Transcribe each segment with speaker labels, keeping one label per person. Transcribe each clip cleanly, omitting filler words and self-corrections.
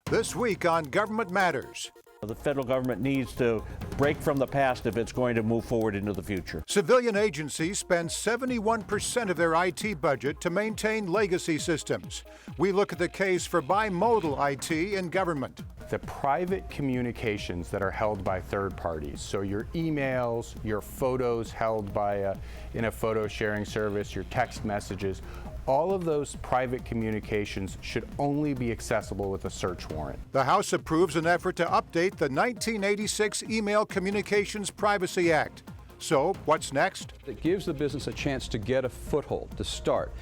Speaker 1: This week on Government Matters.
Speaker 2: The federal government needs to break from the past if it's going to move forward into the future.
Speaker 1: Civilian agencies spend 71% of their IT budget to maintain legacy systems. We look at the case for Bimodal IT in government.
Speaker 3: The private communications that are held by third parties, so your emails, your photos held by in a photo sharing service, your text messages, all of those private communications should only be accessible with a search warrant.
Speaker 1: The House approves an effort to update the 1986 Email Communications Privacy Act. So, what's next?
Speaker 4: It gives the business a chance to get a foothold, to start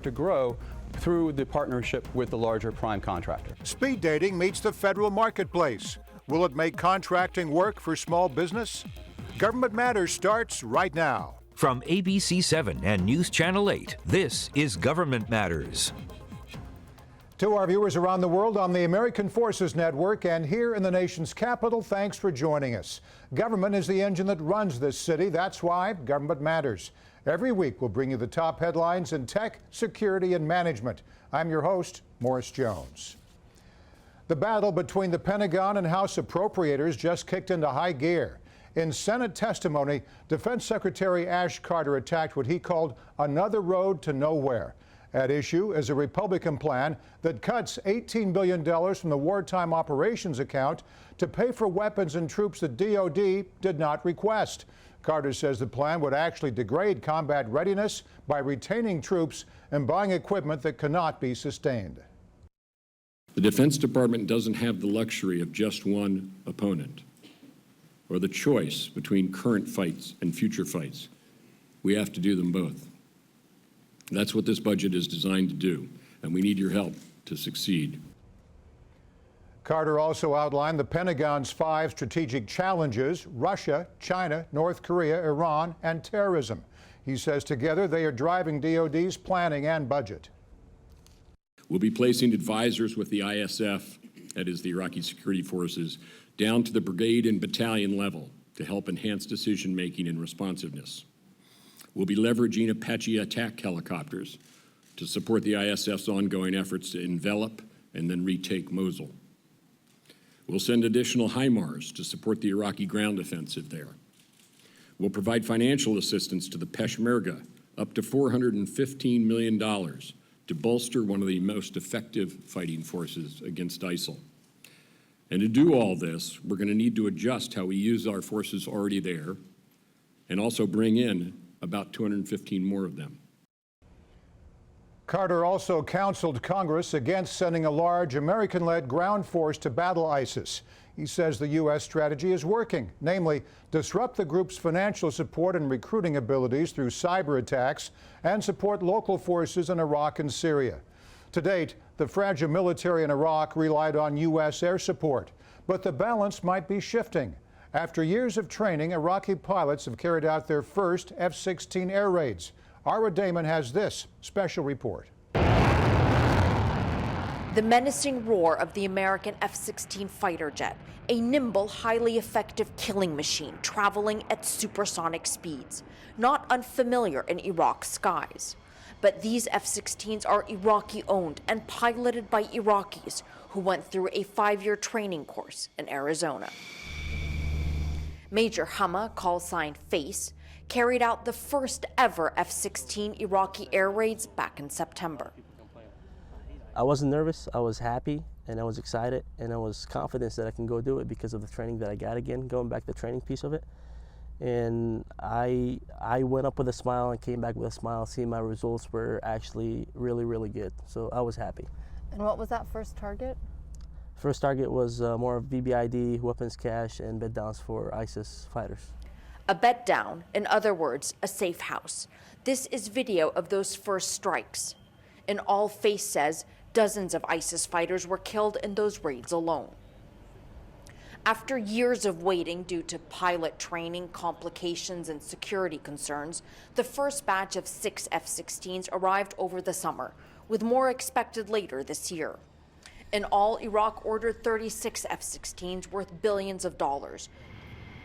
Speaker 4: to grow through the partnership with the larger prime contractor.
Speaker 1: Speed dating meets the federal marketplace. Will it make contracting work for small business? Government Matters starts right now.
Speaker 5: From ABC 7 and News Channel 8, this is Government Matters.
Speaker 1: To our viewers around the world on the American Forces Network and here in the nation's capital, thanks for joining us. Government is the engine that runs this city. That's why Government Matters. Every week we'll bring you the top headlines in tech, security, and management. I'm your host, Morris Jones. The battle between the Pentagon and House appropriators just kicked into high gear. In Senate testimony, Defense Secretary Ash Carter attacked what he called another road to nowhere. At issue is a Republican plan that cuts $18 billion from the wartime operations account to pay for weapons and troops that DoD did not request. Carter says the plan would actually degrade combat readiness by retaining troops and buying equipment that cannot be sustained.
Speaker 6: The Defense Department doesn't have the luxury of just one opponent or the choice between current fights and future fights. We have to do them both. That's what this budget is designed to do, and we need your help to succeed.
Speaker 1: Carter also outlined the Pentagon's 5 strategic challenges: Russia, China, North Korea, Iran, and terrorism. He says together they are driving DoD's planning and budget.
Speaker 6: We'll be placing advisors with the ISF, that is the Iraqi Security Forces, down to the brigade and battalion level to help enhance decision-making and responsiveness. We'll be leveraging Apache attack helicopters to support the ISF's ongoing efforts to envelop and then retake Mosul. We'll send additional HIMARS to support the Iraqi ground offensive there. We'll provide financial assistance to the Peshmerga, up to $415 million, to bolster one of the most effective fighting forces against ISIL. And to do all this, we're going to need to adjust how we use our forces already there and also bring in about 215 more of them.
Speaker 1: Carter also counseled Congress against sending a large American-led ground force to battle ISIS. He says the U.S. strategy is working, namely disrupt the group's financial support and recruiting abilities through cyber attacks and support local forces in Iraq and Syria. To date, the fragile military in Iraq relied on U.S. air support, but the balance might be shifting. After years of training, Iraqi pilots have carried out their first F-16 air raids. Ara Damon has this special report.
Speaker 7: The menacing roar of the American F-16 fighter jet, a nimble, highly effective killing machine traveling at supersonic speeds, not unfamiliar in Iraq's skies. But these F-16s are Iraqi-owned and piloted by Iraqis who went through a 5-year training course in Arizona. Major Hama, call sign Face, carried out the first ever F-16 Iraqi air raids back in September.
Speaker 8: I wasn't nervous, I was happy, and I was excited, and I was confident that I can go do it because of the training that I got again, going back to the training piece of it. And I went up with a smile and came back with a smile, seeing my results were actually really, really good. So I was happy.
Speaker 9: And what was that first target?
Speaker 8: First target was more of VBID, weapons cache, and bed downs for ISIS fighters.
Speaker 7: A bed down, in other words, a safe house. This is video of those first strikes. In all, Face says dozens of ISIS fighters were killed in those raids alone. After years of waiting due to pilot training, complications, and security concerns, the first batch of 6 F-16s arrived over the summer, with more expected later this year. In all, Iraq ordered 36 F-16s worth billions of dollars.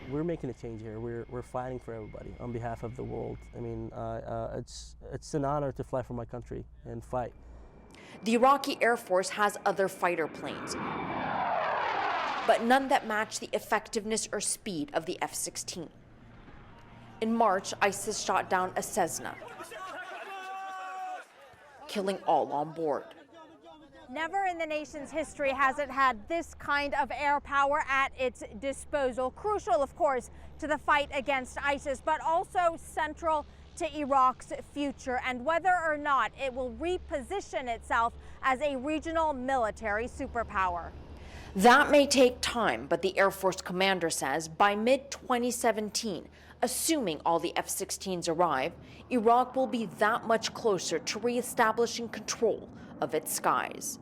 Speaker 8: We're making a change here. We're fighting for everybody on behalf of the world. I mean, it's an honor to fly for my country and fight.
Speaker 7: The Iraqi Air Force has other fighter planes. but none that match the effectiveness or speed of the F-16. In March, ISIS shot down a Cessna, killing all on board.
Speaker 9: Never in the nation's history has it had this kind of air power at its disposal. Crucial, of course, to the fight against ISIS, but also central to Iraq's future and whether or not it will reposition itself as a regional military superpower.
Speaker 7: That may take time, but the Air Force commander says by mid-2017, assuming all the F-16s arrive, Iraq will be that much closer to reestablishing control of its skies.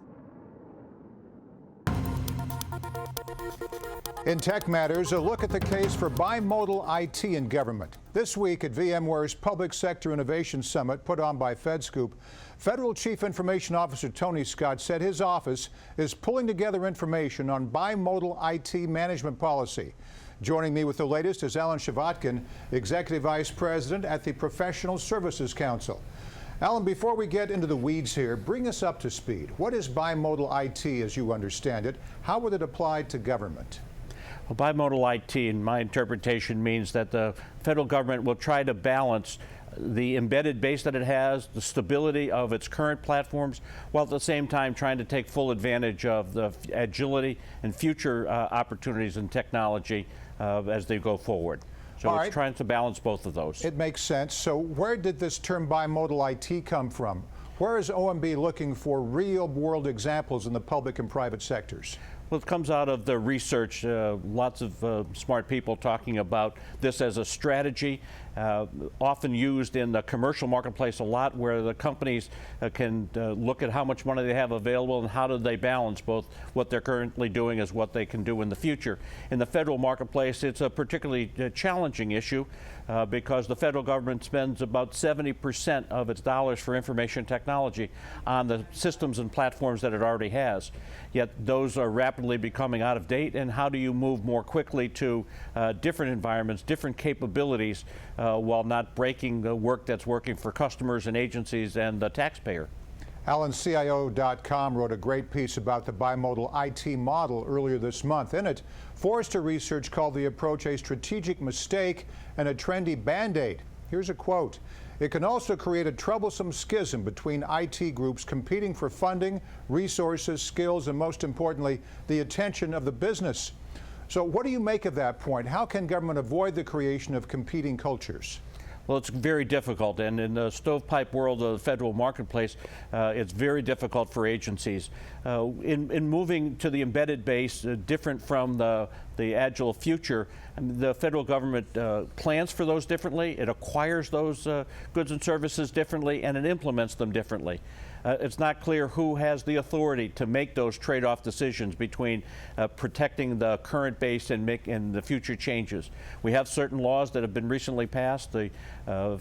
Speaker 1: In Tech Matters, a look at the case for bimodal IT in government. This week at VMware's Public Sector Innovation Summit put on by FedScoop, Federal Chief Information Officer Tony Scott said his office is pulling together information on bimodal IT management policy. Joining me with the latest is Alan Chvotkin, Executive Vice President at the Professional Services Council. Alan, before we get into the weeds here, bring us up to speed. What is bimodal IT as you understand it? How would it apply to government?
Speaker 2: Well, bimodal IT, in my interpretation, means that the federal government will try to balance the embedded base that it has, the stability of its current platforms, while at the same time trying to take full advantage of the agility and future opportunities in technology as they go forward. So it's trying to balance both of those.
Speaker 1: It makes sense. So where did this term bimodal IT come from? Where is OMB looking for real-world examples in the public and private sectors?
Speaker 2: Well, it comes out of the research. Lots of smart people talking about this as a strategy, often used in the commercial marketplace a lot, where the companies can look at how much money they have available and how do they balance both what they're currently doing as what they can do in the future. In the federal marketplace, it's a particularly challenging issue because the federal government spends about 70% of its dollars for information technology on the systems and platforms that it already has. Yet those are rapidly becoming out of date, and how do you move more quickly to different environments, different capabilities, while not breaking the work that's working for customers and agencies and the taxpayer?
Speaker 1: AlanCIO.com wrote a great piece about the bimodal IT model earlier this month. In it, Forrester Research called the approach a strategic mistake and a trendy Band-Aid. Here's a quote. It can also create a troublesome schism between IT groups competing for funding, resources, skills, and most importantly, the attention of the business. So what do you make of that point? How can government avoid the creation of competing cultures?
Speaker 2: Well, it's very difficult, and in the stovepipe world of the federal marketplace, it's very difficult for agencies. In moving to the embedded base, different from the agile future, the federal government plans for those differently, it acquires those goods and services differently, and it implements them differently. It's not clear who has the authority to make those trade-off decisions between protecting the current base and the future changes. We have certain laws that have been recently passed. The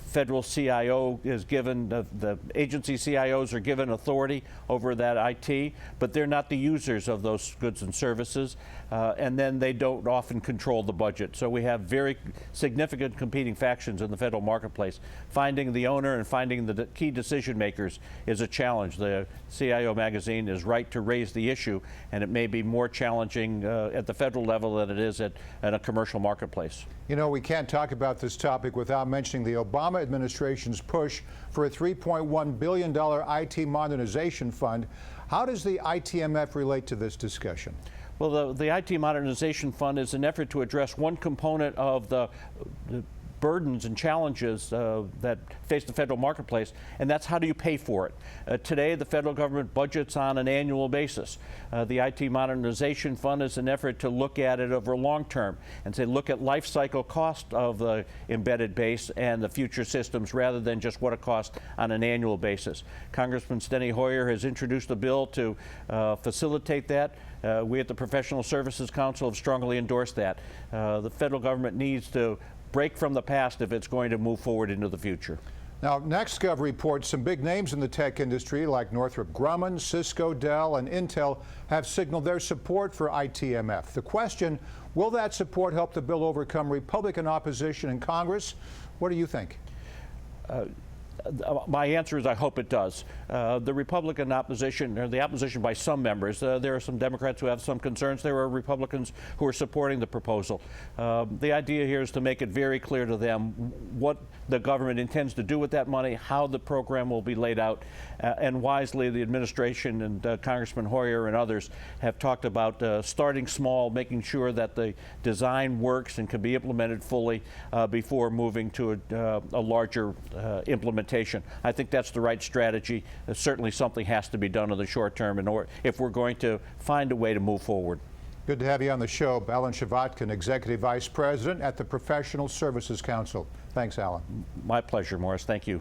Speaker 2: federal CIO is given, the agency CIOs are given authority over that IT, but they're not the users of those goods and services, and then they don't often control the budget. So we have very significant competing factions in the federal marketplace. Finding the owner and finding the key decision makers is a challenge. The CIO magazine is right to raise the issue, and it may be more challenging at the federal level than it is at a commercial marketplace.
Speaker 1: You know, we can't talk about this topic without mentioning the Obama administration's push for a $3.1 billion IT modernization fund. How does the ITMF relate to this discussion?
Speaker 2: Well, the IT Modernization Fund is an effort to address one component of the burdens and challenges that face the federal marketplace, and that's how do you pay for it. Today, the federal government budgets on an annual basis. The IT Modernization Fund is an effort to look at it over long term and say, look at life cycle cost of the embedded base and the future systems rather than just what it costs on an annual basis. Congressman Steny Hoyer has introduced a bill to facilitate that. We at the Professional Services Council have strongly endorsed that. The federal government needs to break from the past if it's going to move forward into the future.
Speaker 1: Now, NextGov reports some big names in the tech industry like Northrop Grumman, Cisco, Dell, and Intel have signaled their support for ITMF. The question, will that support help the bill overcome Republican opposition in Congress? What do you think?
Speaker 2: My answer is I hope it does. The Republican opposition, or the opposition by some members, there are some Democrats who have some concerns. There are Republicans who are supporting the proposal. The idea here is to make it very clear to them what the government intends to do with that money, how the program will be laid out, and wisely the administration and Congressman Hoyer and others have talked about starting small, making sure that the design works and can be implemented fully before moving to a larger implementation. I think that's the right strategy. Certainly something has to be done in the short term if we're going to find a way to move forward.
Speaker 1: Good to have you on the show. Alan Chvotkin, Executive Vice President at the Professional Services Council. Thanks, Alan.
Speaker 2: My pleasure, Morris. Thank you.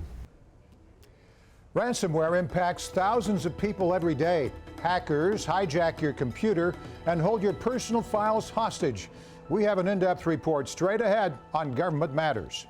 Speaker 1: Ransomware impacts thousands of people every day. Hackers hijack your computer and hold your personal files hostage. We have an in-depth report straight ahead on Government Matters.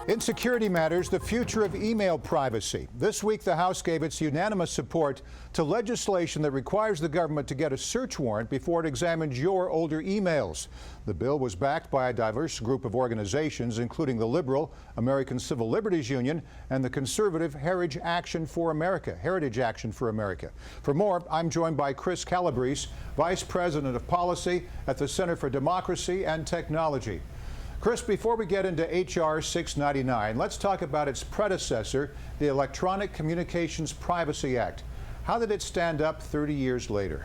Speaker 1: In security matters, the future of email privacy. This week, the House gave its unanimous support to legislation that requires the government to get a search warrant before it examines your older emails. The bill was backed by a diverse group of organizations, including the liberal American Civil Liberties Union and the conservative Heritage Action for America. For more, I'm joined by Chris Calabrese, Vice President of Policy at the Center for Democracy and Technology. Chris, before we get into H.R. 699, let's talk about its predecessor, the Electronic Communications Privacy Act. How did it stand up 30 years later?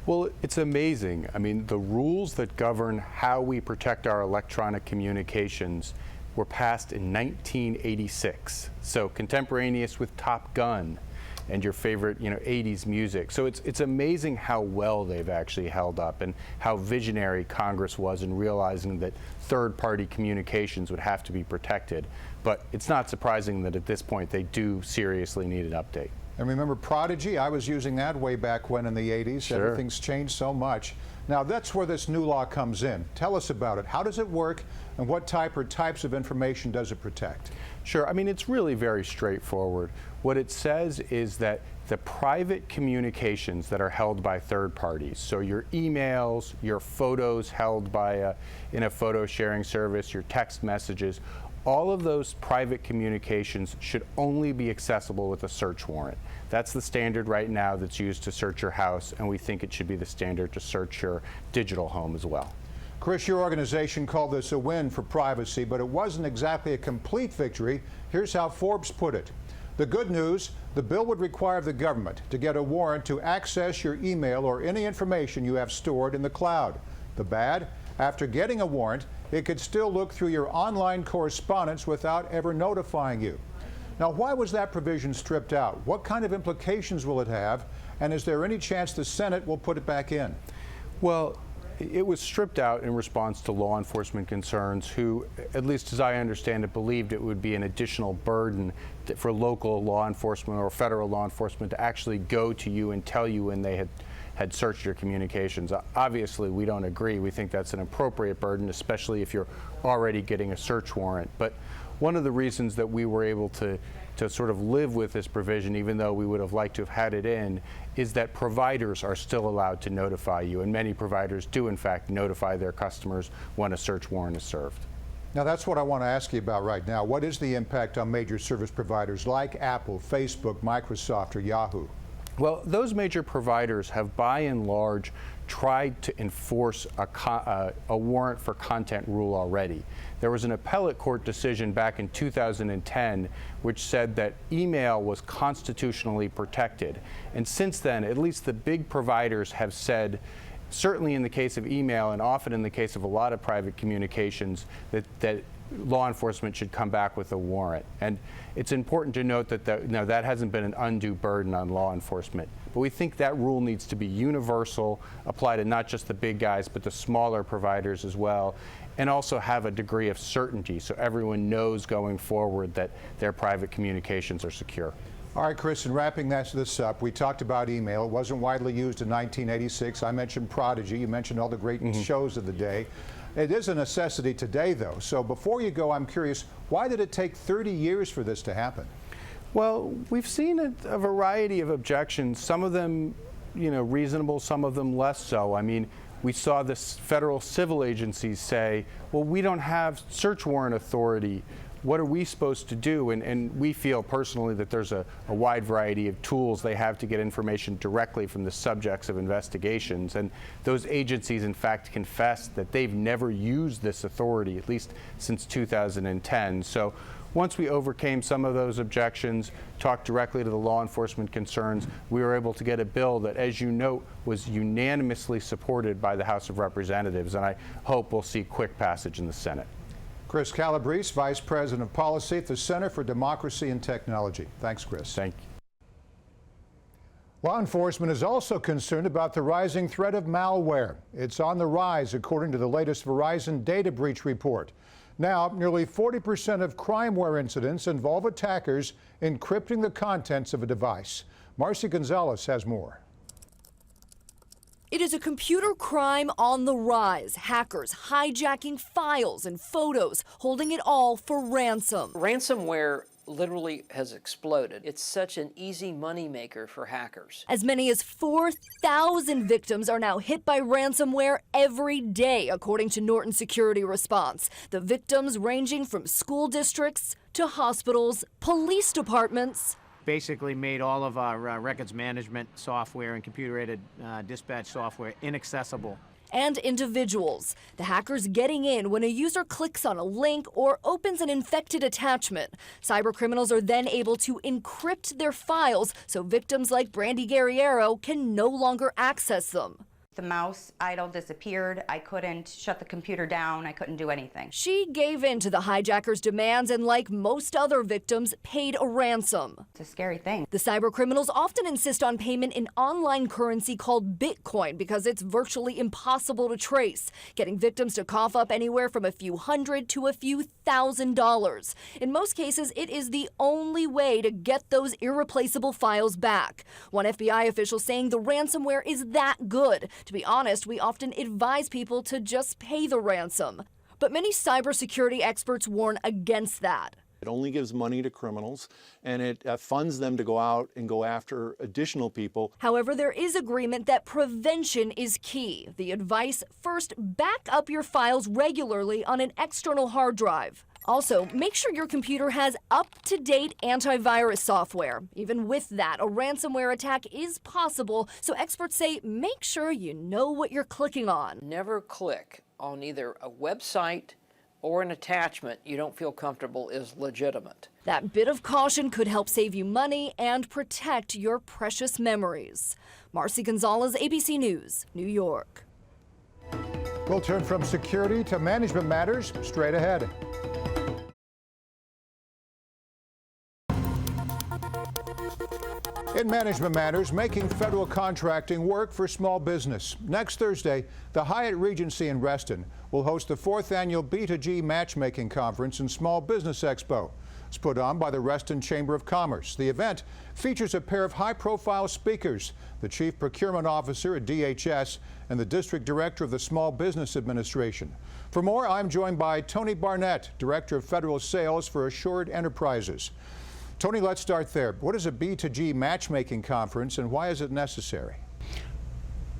Speaker 3: Well, it's amazing. I mean, the rules that govern how we protect our electronic communications were passed in 1986, so contemporaneous with Top Gun and your favorite, 80s music. So it's amazing how well they've actually held up and how visionary Congress was in realizing that third-party communications would have to be protected. But it's not surprising that at this point they do seriously need an update.
Speaker 1: And remember Prodigy? I was using that way back when in the 80s.
Speaker 3: Sure.
Speaker 1: Everything's changed so much. Now that's where this new law comes in. Tell us about it. How does it work, and what type or types of information does it protect?
Speaker 3: Sure. I mean, it's really very straightforward. What it says is that the private communications that are held by third parties, so your emails, your photos held by in a photo sharing service, your text messages, all of those private communications should only be accessible with a search warrant. That's the standard right now that's used to search your house, and we think it should be the standard to search your digital home as well.
Speaker 1: Chris, your organization called this a win for privacy, but it wasn't exactly a complete victory. Here's how Forbes put it. The good news, the bill would require the government to get a warrant to access your email or any information you have stored in the cloud. The bad, after getting a warrant, it could still look through your online correspondence without ever notifying you. Now, why was that provision stripped out? What kind of implications will it have? And is there any chance the Senate will put it back in?
Speaker 3: Well, it was stripped out in response to law enforcement concerns who, at least as I understand it, believed it would be an additional burden for local law enforcement or federal law enforcement to actually go to you and tell you when they had searched your communications. Obviously, we don't agree. We think that's an appropriate burden, especially if you're already getting a search warrant. But one of the reasons that we were able to sort of live with this provision, even though we would have liked to have had it in, is that providers are still allowed to notify you, and many providers do in fact notify their customers when a search warrant is served.
Speaker 1: Now that's what I want to ask you about right now. What is the impact on major service providers like Apple, Facebook, Microsoft, or Yahoo?
Speaker 3: Well, those major providers have by and large tried to enforce a warrant for content rule already. There was an appellate court decision back in 2010 which said that email was constitutionally protected. And since then, at least the big providers have said, certainly in the case of email and often in the case of a lot of private communications, that law enforcement should come back with a warrant. And it's important to note that that hasn't been an undue burden on law enforcement. But we think that rule needs to be universal, apply to not just the big guys, but the smaller providers as well, and also have a degree of certainty so everyone knows going forward that their private communications are secure.
Speaker 1: All right, Chris, in wrapping this up, we talked about email. It wasn't widely used in 1986. I mentioned Prodigy. You mentioned all the great shows of the day. It is a necessity today, though. So before you go, I'm curious, why did it take 30 years for this to happen?
Speaker 3: Well, we've seen a variety of objections, some of them reasonable, some of them less so. I mean, we saw the federal civil agencies say, well, we don't have search warrant authority. What are we supposed to do? And we feel personally that there's a wide variety of tools they have to get information directly from the subjects of investigations. And those agencies, in fact, confessed that they've never used this authority, at least since 2010. So once we overcame some of those objections, talked directly to the law enforcement concerns, we were able to get a bill that, as you note, was unanimously supported by the House of Representatives. And I hope we'll see quick passage in the Senate.
Speaker 1: Chris Calabrese, Vice President of Policy at the Center for Democracy and Technology. Thanks, Chris.
Speaker 3: Thank you.
Speaker 1: Law enforcement is also concerned about the rising threat of malware. It's on the rise, according to the latest Verizon data breach report. Now, nearly 40% of crimeware incidents involve attackers encrypting the contents of a device. Marcy Gonzalez has more.
Speaker 10: It is a computer crime on the rise. Hackers hijacking files and photos, holding it all for ransom.
Speaker 11: Ransomware literally has exploded. It's such an easy moneymaker for hackers.
Speaker 10: As many as 4,000 victims are now hit by ransomware every day, according to Norton Security Response. The victims ranging from school districts to hospitals, police departments.
Speaker 12: Basically made all of our records management software and computer-aided dispatch software inaccessible.
Speaker 10: And individuals. The hackers getting in when a user clicks on a link or opens an infected attachment. Cybercriminals are then able to encrypt their files so victims like Brandy Guerriero can no longer access them.
Speaker 13: The mouse idle disappeared. I couldn't shut the computer down. I couldn't do anything.
Speaker 10: She gave in to the hijackers' demands and, like most other victims, paid a ransom.
Speaker 13: It's a scary thing.
Speaker 10: The cybercriminals often insist on payment in online currency called Bitcoin because it's virtually impossible to trace, getting victims to cough up anywhere from a few hundred to a few $1,000. In most cases, it is the only way to get those irreplaceable files back. One FBI official saying the ransomware is that good. To be honest, we often advise people to just pay the ransom. But many cybersecurity experts warn against that.
Speaker 14: It only gives money to criminals, and it funds them to go out and go after additional people.
Speaker 10: However, there is agreement that prevention is key. The advice: first, back up your files regularly on an external hard drive. Also, make sure your computer has up-to-date antivirus software. Even with that, a ransomware attack is possible, so experts say make sure you know what you're clicking on.
Speaker 11: Never click on either a website or an attachment you don't feel comfortable is legitimate.
Speaker 10: That bit of caution could help save you money and protect your precious memories. Marcy Gonzalez, ABC News, New York.
Speaker 1: We'll turn from security to management matters straight ahead. In Management Matters, making federal contracting work for small business. Next Thursday, the Hyatt Regency in Reston will host the 4th annual B2G Matchmaking Conference and Small Business Expo. It's put on by the Reston Chamber of Commerce. The event features a pair of high-profile speakers, the Chief Procurement Officer at DHS and the District Director of the Small Business Administration. For more, I'm joined by Tony Barnett, Director of Federal Sales for Assured Enterprises. Tony, let's start there. What is a B2G matchmaking conference and why is it necessary?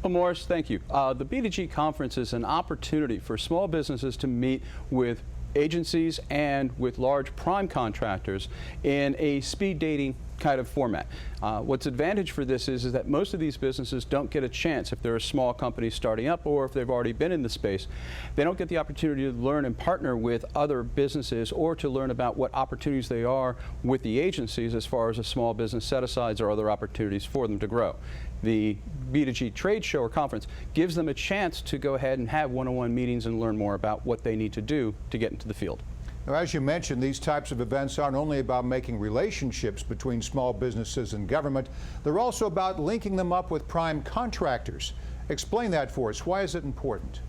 Speaker 4: Well, Morris, thank you. The B2G conference is an opportunity for small businesses to meet with agencies and with large prime contractors in a speed dating kind of format. What's advantage for this is that most of these businesses don't get a chance if they're a small company starting up or if they've already been in the space. They don't get the opportunity to learn and partner with other businesses or to learn about what opportunities they are with the agencies as far as a small business set-asides or other opportunities for them to grow. The B2G trade show or conference gives them a chance to go ahead and have one-on-one meetings and learn more about what they need to do to get into the field.
Speaker 1: Now, as you mentioned, these types of events aren't only about making relationships between small businesses and government, they're also about linking them up with prime contractors. Explain that for us. Why is it important?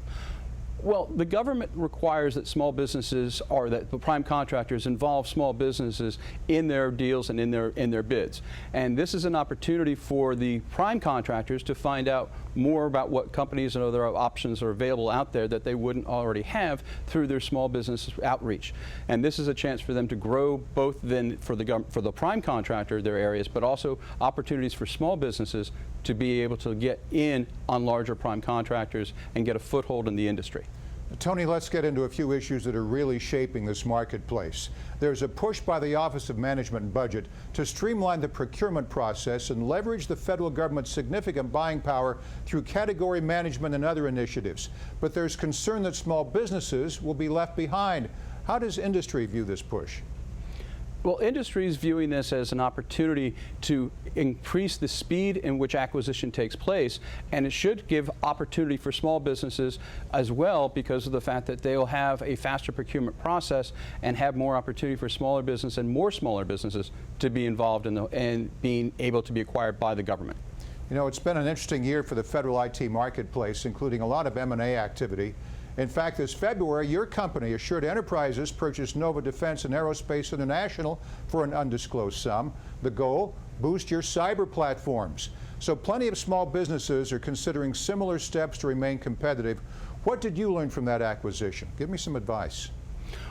Speaker 4: Well, the government requires that small businesses, or that the prime contractors involve small businesses in their deals and in their bids. And this is an opportunity for the prime contractors to find out more about what companies and other options are available out there that they wouldn't already have through their small business outreach. And this is a chance for them to grow both then for the prime contractor, their areas, but also opportunities for small businesses to be able to get in on larger prime contractors and get a foothold in the industry.
Speaker 1: Tony, let's get into a few issues that are really shaping this marketplace. There's a push by the Office of Management and Budget to streamline the procurement process and leverage the federal government's significant buying power through category management and other initiatives. But there's concern that small businesses will be left behind. How does industry view this push?
Speaker 4: Well, industry is viewing this as an opportunity to increase the speed in which acquisition takes place, and it should give opportunity for small businesses as well, because of the fact that they will have a faster procurement process and have more opportunity for smaller business and more smaller businesses to be involved in being able to be acquired by the government.
Speaker 1: You know, it's been an interesting year for the federal IT marketplace, including a lot of M&A activity. In fact, this February, your company, Assured Enterprises, purchased Nova Defense and Aerospace International for an undisclosed sum. The goal? Boost your cyber platforms. So plenty of small businesses are considering similar steps to remain competitive. What did you learn from that acquisition? Give me some advice.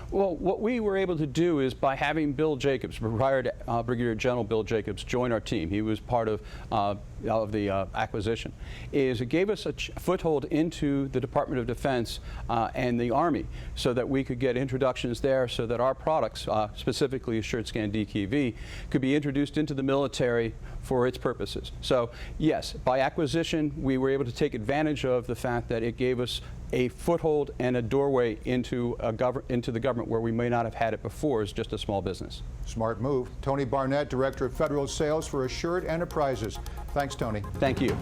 Speaker 4: Well, what we were able to do is by having Bill Jacobs, retired Brigadier General Bill Jacobs, join our team. He was part of the acquisition. Is it gave us a foothold into the Department of Defense and the Army, so that we could get introductions there, so that our products, specifically Assured Scan DKV, could be introduced into the military for its purposes. So yes, by acquisition, we were able to take advantage of the fact that it gave us a foothold and a doorway into the government where we may not have had it before as just a small business.
Speaker 1: Smart move. Tony Barnett, Director of Federal Sales for Assured Enterprises. Thanks, Tony.
Speaker 4: Thank you.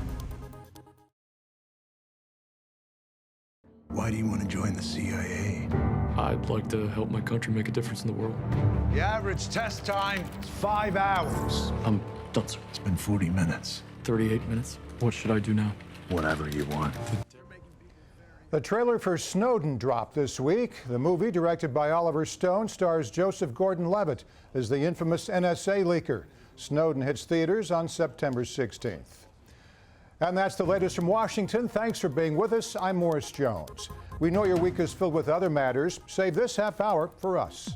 Speaker 15: Why do you want to join the CIA?
Speaker 16: I'd like to help my country make a difference in the world.
Speaker 15: The average test time is 5 hours.
Speaker 16: I'm done, sir.
Speaker 15: It's been 40 minutes.
Speaker 16: 38 minutes. What should I do now?
Speaker 15: Whatever you want.
Speaker 1: The trailer for Snowden dropped this week. The movie, directed by Oliver Stone, stars Joseph Gordon-Levitt as the infamous NSA leaker. Snowden hits theaters on September 16th. And that's the latest from Washington. Thanks for being with us. I'm Morris Jones. We know your week is filled with other matters. Save this half hour for us.